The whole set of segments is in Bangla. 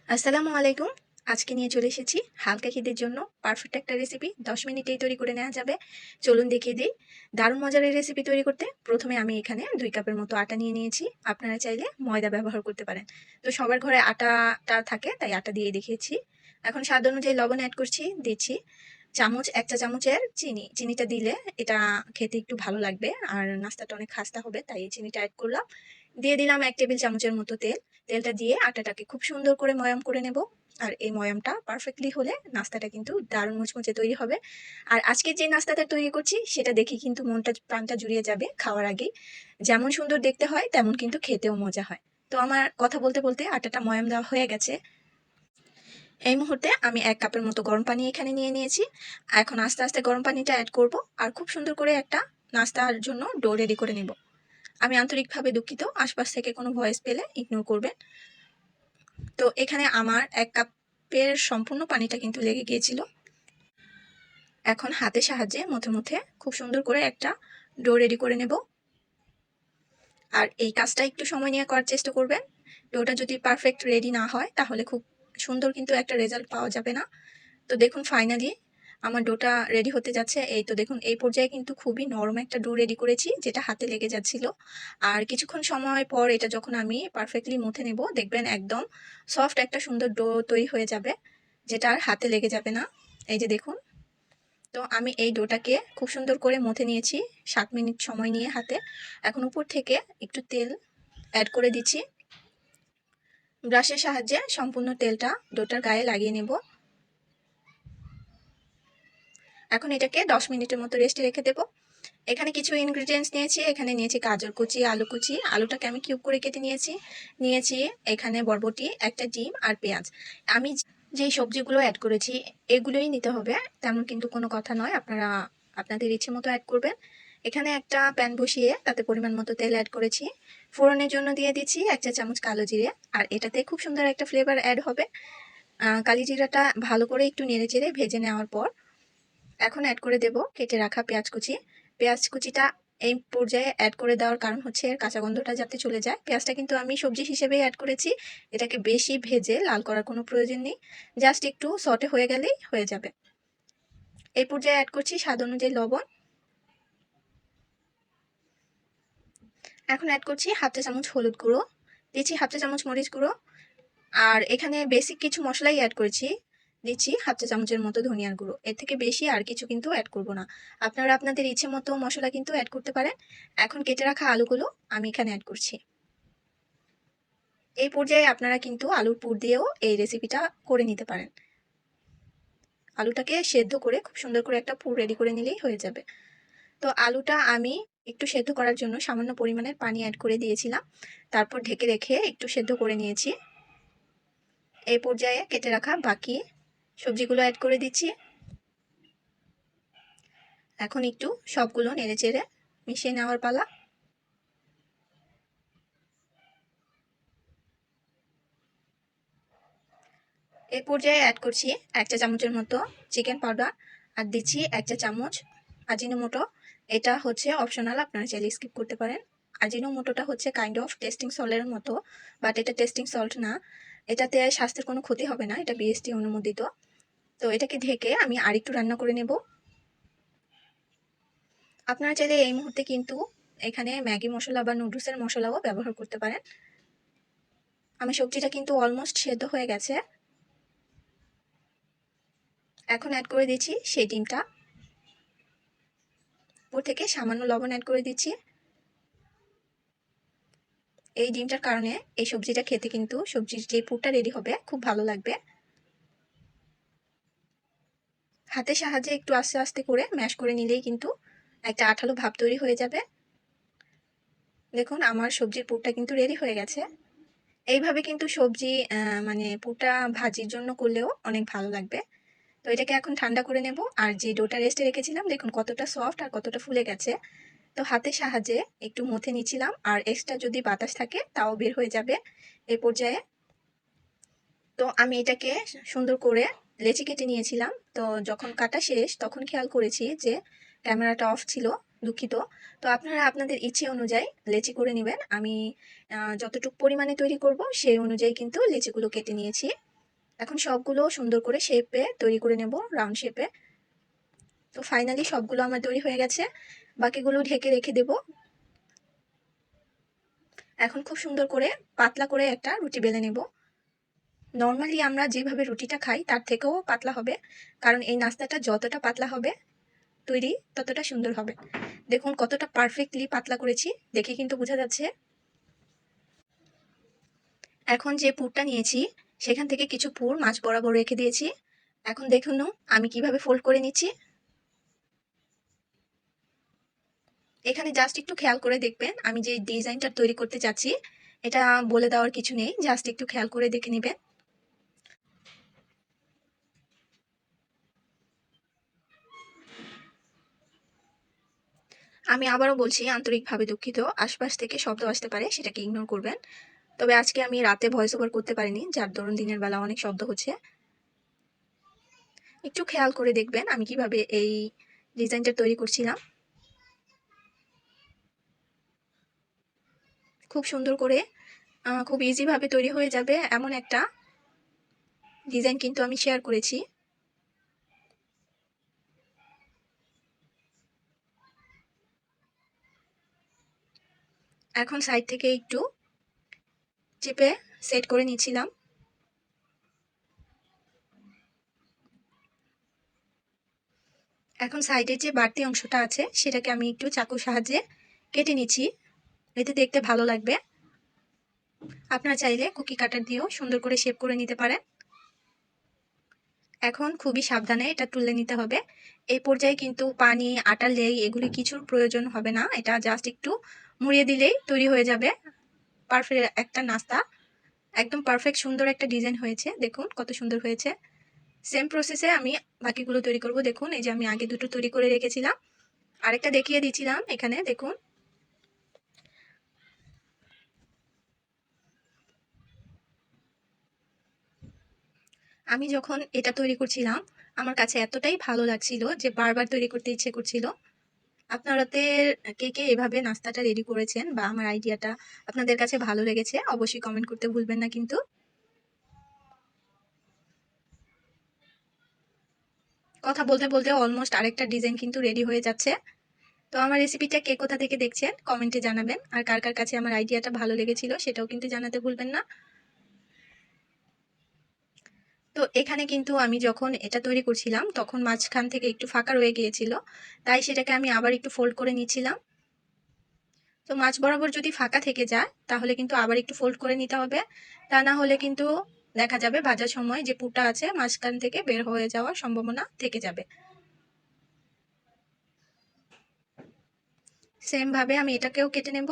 আসসালামু আলাইকুম। আজকে নিয়ে চলে এসেছি হালকা খিদের জন্য পারফেক্ট একটা রেসিপি। ১০ মিনিটেই তৈরি করে নেওয়া যাবে। চলুন দেখিয়ে দিই। দারুণ মজার এই রেসিপি তৈরি করতে প্রথমে আমি এখানে ২ কাপের মতো আটা নিয়ে নিয়েছি। আপনারা চাইলে ময়দা ব্যবহার করতে পারেন। তো সবার ঘরে আটাটা থাকে, তাই আটা দিয়ে দেখিয়েছি। এখন স্বাদ অনুযায়ী লবণ অ্যাড করছি, দিচ্ছি চামচ ১ চা চামচের চিনি। চিনিটা দিলে এটা খেতে একটু ভালো লাগবে আর নাস্তাটা অনেক খাস্তা হবে, তাই চিনিটা অ্যাড করলাম। দিয়ে দিলাম ১ টেবিল চামচের মতো তেল। তেলটা দিয়ে আটাটাকে খুব সুন্দর করে ময়াম করে নেব। আর এই ময়ামটা পারফেক্টলি হলে নাস্তাটা কিন্তু দারুণ মুচমুচে তৈরি হবে। আর আজকে যে নাস্তাটা তৈরি করছি সেটা দেখে কিন্তু মনটা প্রাণটা জুড়িয়ে যাবে খাওয়ার আগেই। যেমন সুন্দর দেখতে হয় তেমন কিন্তু খেতেও মজা হয়। তো আমার কথা বলতে বলতে আটাটা ময়াম দেওয়া হয়ে গেছে। এই মুহূর্তে আমি ১ কাপের মতো গরম পানি এখানে নিয়ে নিয়েছি। এখন আস্তে আস্তে গরম পানিটা অ্যাড করব আর খুব সুন্দর করে একটা নাস্তার জন্য ডো রেডি করে নেব। আমি আন্তরিকভাবে দুঃখিত, আশপাশ থেকে কোনো ভয়েস পেলে ইগনোর করবেন। তো এখানে আমার ১ কাপের সম্পূর্ণ পানিটা কিন্তু লেগে গিয়েছিল। এখন হাতের সাহায্যে মুথে মুথে খুব সুন্দর করে একটা ডো রেডি করে নেব। আর এই কাজটা একটু সময় নিয়ে করার চেষ্টা করবেন। ডোটা যদি পারফেক্ট রেডি না হয় তাহলে খুব সুন্দর কিন্তু একটা রেজাল্ট পাওয়া যাবে না। তো দেখুন ফাইনালি আমার ডোটা রেডি হতে যাচ্ছে। এই তো দেখুন এই পর্যায়ে কিন্তু খুবই নরম একটা ডো রেডি করেছি, যেটা হাতে লেগে যাচ্ছিল। আর কিছুক্ষণ সময় পর এটা যখন আমি পারফেক্টলি মুথে নেব, দেখবেন একদম সফট একটা সুন্দর ডো তৈরি হয়ে যাবে, যেটা আর হাতে লেগে যাবে না। এই যে দেখুন, তো আমি এই ডোটাকে খুব সুন্দর করে মুথে নিয়েছি 7 মিনিট সময় নিয়ে হাতে। এখন উপর থেকে একটু তেল অ্যাড করে দিচ্ছি। ব্রাশের সাহায্যে সম্পূর্ণ তেলটা ডোটার গায়ে লাগিয়ে নেব। এখন এটাকে 10 মিনিটের মতো রেস্টে রেখে দেব। এখানে কিছু ইনগ্রেডিয়েন্টস নিয়েছি। এখানে নিয়েছি গাজর কুচি, আলু কুচি। আলুটাকে আমি কিউব করে কেটে নিয়েছি এখানে বরবটি, একটা ডিম আর পেঁয়াজ। আমি যেই সবজিগুলো অ্যাড করেছি এগুলোই নিতে হবে, তেমন কিন্তু কোনো কথা নয়। আপনারা আপনাদের ইচ্ছে মতো অ্যাড করবেন। এখানে একটা প্যান বসিয়ে তাতে পরিমাণ মতো তেল অ্যাড করেছি। ফোড়নের জন্য দিয়ে দিচ্ছি 1 চা চামচ কালো জিরে। আর এটাতে খুব সুন্দর একটা ফ্লেভার অ্যাড হবে। কালি জিরাটা ভালো করে একটু নেড়েচেড়ে ভেজে নেওয়ার পর এখন অ্যাড করে দেব কেটে রাখা পেঁয়াজ কুচি। পেঁয়াজ কুচিটা এই পর্যায়ে অ্যাড করে দেওয়ার কারণ হচ্ছে এর কাঁচা গন্ধটা যাতে চলে যায়। পেঁয়াজটা কিন্তু আমি সবজি হিসেবেই অ্যাড করেছি। এটাকে বেশি ভেজে লাল করার কোনো প্রয়োজন নেই, জাস্ট একটু সটে হয়ে গেলেই হয়ে যাবে। এই পর্যায়ে অ্যাড করছি স্বাদ অনুযায়ী লবণ। এখন অ্যাড করছি হাফ চা চামচ হলুদ গুঁড়ো, দিচ্ছি হাফ চা চামচ মরিচ গুঁড়ো। আর এখানে বেসিক কিছু মশলাই অ্যাড করেছি, দিচ্ছি হাফ চা চামচের মতো ধনিয়ার গুঁড়ো। এর থেকে বেশি আর কিছু কিন্তু অ্যাড করব না। আপনারা আপনাদের ইচ্ছে মতো মশলা কিন্তু অ্যাড করতে পারেন। এখন কেটে রাখা আলুগুলো আমি এখানে অ্যাড করছি। এই পর্যায়ে আপনারা কিন্তু আলুর পুর দিয়েও এই রেসিপিটা করে নিতে পারেন। আলুটাকে সেদ্ধ করে খুব সুন্দর করে একটা পুর রেডি করে নিলেই হয়ে যাবে। তো আলুটা আমি একটু সেদ্ধ করার জন্য সামান্য পরিমাণের পানি অ্যাড করে দিয়েছিলাম, তারপর ঢেকে রেখে একটু সেদ্ধ করে নিয়েছি। এই পর্যায়ে কেটে রাখা বাকি সবজিগুলো অ্যাড করে দিচ্ছি। এখন একটু সবগুলো নেড়েচেড়ে মিশিয়ে নেওয়ার পালা। এই পর্যায়ে অ্যাড করছি 1 চা চামচের মতো চিকেন পাউডার আর দিচ্ছি 1 চা চামচ আজিনোমোটো। এটা হচ্ছে অপশনাল, আপনারা চাইলে স্কিপ করতে পারেন। আজিনোমোটোটা হচ্ছে কাইন্ড অফ টেস্টিং সল্টের মতো, বাট এটা টেস্টিং সল্ট না। এটাতে স্বাস্থ্যের কোনো ক্ষতি হবে না, এটা বিএসটি অনুমোদিত। তো এটাকে ঢেকে আমি আরেকটু রান্না করে নেব। আপনারা চাইলে এই মুহূর্তে কিন্তু এখানে ম্যাগি মশলা বা নুডলসের মশলাও ব্যবহার করতে পারেন। আমার সবজিটা কিন্তু অলমোস্ট সেদ্ধ হয়ে গেছে। এখন অ্যাড করে দিচ্ছি সেই ডিমটা। উপর থেকে সামান্য লবণ অ্যাড করে দিচ্ছি। এই ডিমটার কারণে এই সবজিটা খেতে কিন্তু সবজির যে পুরটা রেডি হবে খুব ভালো লাগবে। হাতের সাহায্যে একটু আস্তে আস্তে করে ম্যাশ করে নিলেই কিন্তু একটা আঠালো ভাব তৈরি হয়ে যাবে। দেখুন আমার সবজির পুরটা কিন্তু রেডি হয়ে গেছে। এইভাবে কিন্তু সবজি মানে পুরটা ভাজির জন্য করলেও অনেক ভালো লাগবে। তো এটাকে এখন ঠান্ডা করে নেব। আর যে ডোটা রেস্টে রেখেছিলাম দেখুন কতটা সফট আর কতটা ফুলে গেছে। তো হাতের সাহায্যে একটু মুথে নিচ্ছিলাম, আর এক্সট্রা যদি বাতাস থাকে তাও বের হয়ে যাবে এই পর্যায়ে। তো আমি এটাকে সুন্দর করে লেচি কেটে নিয়েছিলাম। তো যখন কাটা শেষ তখন খেয়াল করেছি যে ক্যামেরাটা অফ ছিল, দুঃখিত। তো আপনারা আপনাদের ইচ্ছে অনুযায়ী লেচি করে নেবেন। আমি যতটুকু পরিমাণে তৈরি করব সেই অনুযায়ী কিন্তু লেচিগুলো কেটে নিয়েছি। এখন সবগুলো সুন্দর করে শেপে তৈরি করে নেব, রাউন্ড শেপে। তো ফাইনালি সবগুলো আমার তৈরি হয়ে গেছে, বাকিগুলো ঢেকে রেখে দেব। এখন খুব সুন্দর করে পাতলা করে একটা রুটি বেলে নেব। নর্মালি আমরা যেভাবে রুটিটা খাই তার থেকেও পাতলা হবে, কারণ এই নাস্তাটা যতটা পাতলা হবে তৈরি ততটা সুন্দর হবে। দেখুন কতটা পারফেক্টলি পাতলা করেছি, দেখে কিন্তু বোঝা যাচ্ছে। এখন যে পুরটা নিয়েছি সেখান থেকে কিছু পুর মাছ বরাবর রেখে দিয়েছি। এখন দেখুন আমি কিভাবে ফোল্ড করে নিচ্ছি। এখানে জাস্ট একটু খেয়াল করে দেখবেন, আমি যে ডিজাইনটা তৈরি করতে চাচ্ছি এটা বলে দেওয়ার কিছু নেই, জাস্ট একটু খেয়াল করে দেখে নেবেন। আমি আবারও বলছি, আন্তরিকভাবে দুঃখিত, আশপাশ থেকে শব্দ আসতে পারে, সেটাকে ইগনোর করবেন। তবে আজকে আমি রাতে ভয়েস ওভার করতে পারিনি, যার দরুন দিনের বেলা অনেক শব্দ হচ্ছে। একটু খেয়াল করে দেখবেন আমি কিভাবে এই ডিজাইনটা তৈরি করছিলাম। খুব সুন্দর করে খুব ইজিভাবে তৈরি হয়ে যাবে এমন একটা ডিজাইন কিন্তু আমি শেয়ার করেছি। এখন সাইড থেকে একটু চেপে সেট করে নিচ্ছিলাম। এখন সাইডের যে বাড়তি অংশটা আছে সেটাকে আমি একটু চাকুর সাহায্যে কেটে নিচ্ছি, এতে দেখতে ভালো লাগবে। আপনারা চাইলে কুকি কাটার দিয়েও সুন্দর করে শেপ করে নিতে পারেন। এখন খুবই সাবধানে এটা তুলে নিতে হবে। এই পর্যায়ে কিন্তু পানি, আটা, লেই এগুলি কিছুর প্রয়োজন হবে না, এটা জাস্ট একটু মুড়িয়ে দিলেই তৈরি হয়ে যাবে পারফেক্ট একটা নাস্তা। একদম পারফেক্ট সুন্দর একটা ডিজাইন হয়েছে, দেখুন কত সুন্দর হয়েছে। সেম প্রসেসে আমি বাকিগুলো তৈরি করব। দেখুন এই যে আমি আগে দুটো তৈরি করে রেখেছিলাম, আরেকটা দেখিয়ে দিচ্ছিলাম এখানে দেখুন। আমি যখন এটা তৈরি করছিলাম আমার কাছে এতটাই ভালো লাগছিল যে বারবার তৈরি করতে ইচ্ছে করছিল। আপনাদের কে কে এভাবে নাস্তাটা রেডি করেছেন বা আমার আইডিয়াটা আপনাদের কাছে ভালো লেগেছে অবশ্যই কমেন্ট করতে ভুলবেন না কিন্তু। কথা বলতে বলতে অলমোস্ট আরেকটা ডিজাইন কিন্তু রেডি হয়ে যাচ্ছে। তো আমার রেসিপিটা কে কোথা থেকে দেখছেন কমেন্টে জানাবেন, আর কার কার কাছে আমার আইডিয়াটা ভালো লেগেছিল সেটাও কিন্তু জানাতে ভুলবেন না। তো এখানে কিন্তু আমি যখন এটা তৈরি করছিলাম তখন মাঝখান থেকে একটু ফাঁকা রয়ে গিয়েছিল, তাই সেটাকে আমি আবার একটু ফোল্ড করে নিচ্ছিলাম। তো মাঝ বরাবর যদি ফাঁকা থেকে যায় তাহলে কিন্তু আবার একটু ফোল্ড করে নিতে হবে, তা না হলে কিন্তু দেখা যাবে ভাজার সময় যে পুরটা আছে মাঝখান থেকে বের হয়ে যাওয়ার সম্ভাবনা থেকে যাবে। সেম ভাবে আমি এটাকেও কেটে নেব।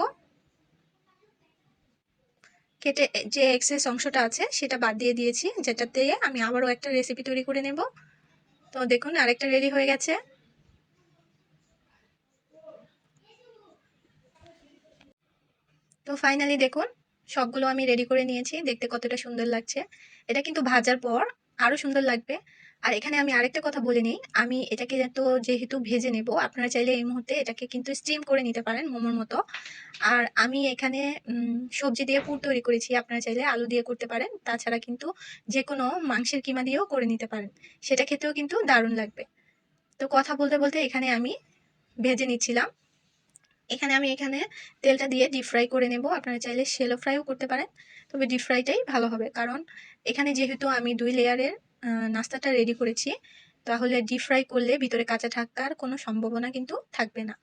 কেটে যে এক্সেস অংশটা আছে সেটা বাদ দিয়ে দিয়েছি, যেটাতে আমি আবারও একটা রেসিপি তৈরি করে নেব। তো দেখুন আরেকটা রেডি হয়ে গেছে। তো ফাইনালি দেখুন সবগুলো আমি রেডি করে নিয়েছি, দেখতে কতটা সুন্দর লাগছে। এটা কিন্তু ভাজার পর আরো সুন্দর লাগবে। আর এখানে আমি আরেকটা কথা বলে নিই, আমি এটাকে তো যেহেতু ভেজে নেব, আপনারা চাইলে এই মুহূর্তে এটাকে কিন্তু স্টিম করে নিতে পারেন মোমোর মতো। আর আমি এখানে সবজি দিয়ে পুর তৈরি করেছি, আপনারা চাইলে আলু দিয়ে করতে পারেন, তাছাড়া কিন্তু যে কোনো মাংসের কিমা দিয়েও করে নিতে পারেন, সেটা খেতেও কিন্তু দারুণ লাগবে। তো কথা বলতে বলতে এখানে আমি ভেজে নিচ্ছিলাম। এখানে তেলটা দিয়ে ডিপ ফ্রাই করে নেব, আপনারা চাইলে শ্যালো ফ্রাইও করতে পারেন, তবে ডিপ ফ্রাইটাই ভালো হবে, কারণ এখানে যেহেতু আমি 2 লেয়ারের নাস্তাটা রেডি করেছি, তাহলে ডিপ ফ্রাই করলে ভিতরে কাঁচা থাকার কোনো সম্ভাবনা কিন্তু থাকবে না।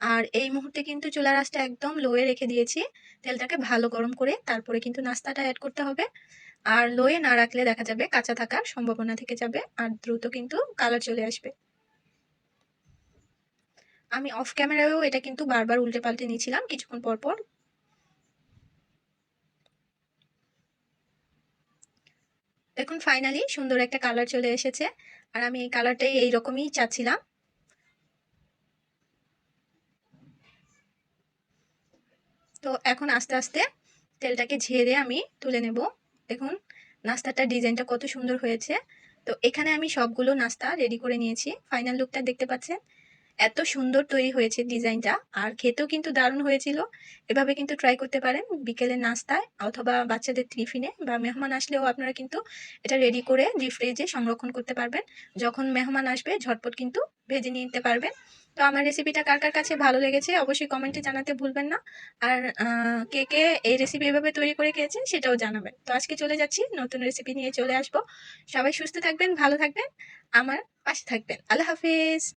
আর এই মুহূর্তে কিন্তু চুলার আঁচটা একদম লোয়ে রেখে দিয়েছি, তেলটাকে ভালো গরম করে তারপরে কিন্তু নাস্তাটা অ্যাড করতে হবে। আর লোয়ে না রাখলে দেখা যাবে কাঁচা থাকার সম্ভাবনা থেকে যাবে আর দ্রুত কিন্তু কালার চলে আসবে। আমি অফ ক্যামেরায়ও এটা কিন্তু বারবার উল্টে পাল্টে নিয়েছিলাম কিছুক্ষণ পর পর। দেখুন ফাইনালি সুন্দর একটা কালার চলে এসেছে, আর আমি এই কালারটাই এইরকমই চাচ্ছিলাম। তো এখন আস্তে আস্তে তেলটাকে ঝেড়ে আমি তুলে নেব। দেখুন নাস্তাটার ডিজাইনটা কত সুন্দর হয়েছে। তো এখানে আমি সবগুলো নাস্তা রেডি করে নিয়েছি, ফাইনাল লুকটা দেখতে পাচ্ছেন। এত সুন্দর তৈরি হয়েছে ডিজাইনটা, আর খেতেও কিন্তু দারুণ হয়েছিল। এভাবে কিন্তু ট্রাই করতে পারেন বিকেলের নাস্তায় অথবা বাচ্চাদের টিফিনে, বা মেহমান আসলেও আপনারা কিন্তু এটা রেডি করে ডিপ ফ্রিজে সংরক্ষণ করতে পারবেন। যখন মেহমান আসবে ঝটপট কিন্তু ভেজে নিতে পারবেন। তো আমার রেসিপিটা কার কার কাছে ভালো লেগেছে অবশ্যই কমেন্টে জানাতে ভুলবেন না। আর কে কে এই রেসিপি এভাবে তৈরি করে খেয়েছেন সেটাও জানাবেন। তো আজকে চলে যাচ্ছি, নতুন রেসিপি নিয়ে চলে আসবো। সবাই সুস্থ থাকবেন, ভালো থাকবেন, আমার পাশে থাকবেন। আল্লাহ হাফিজ।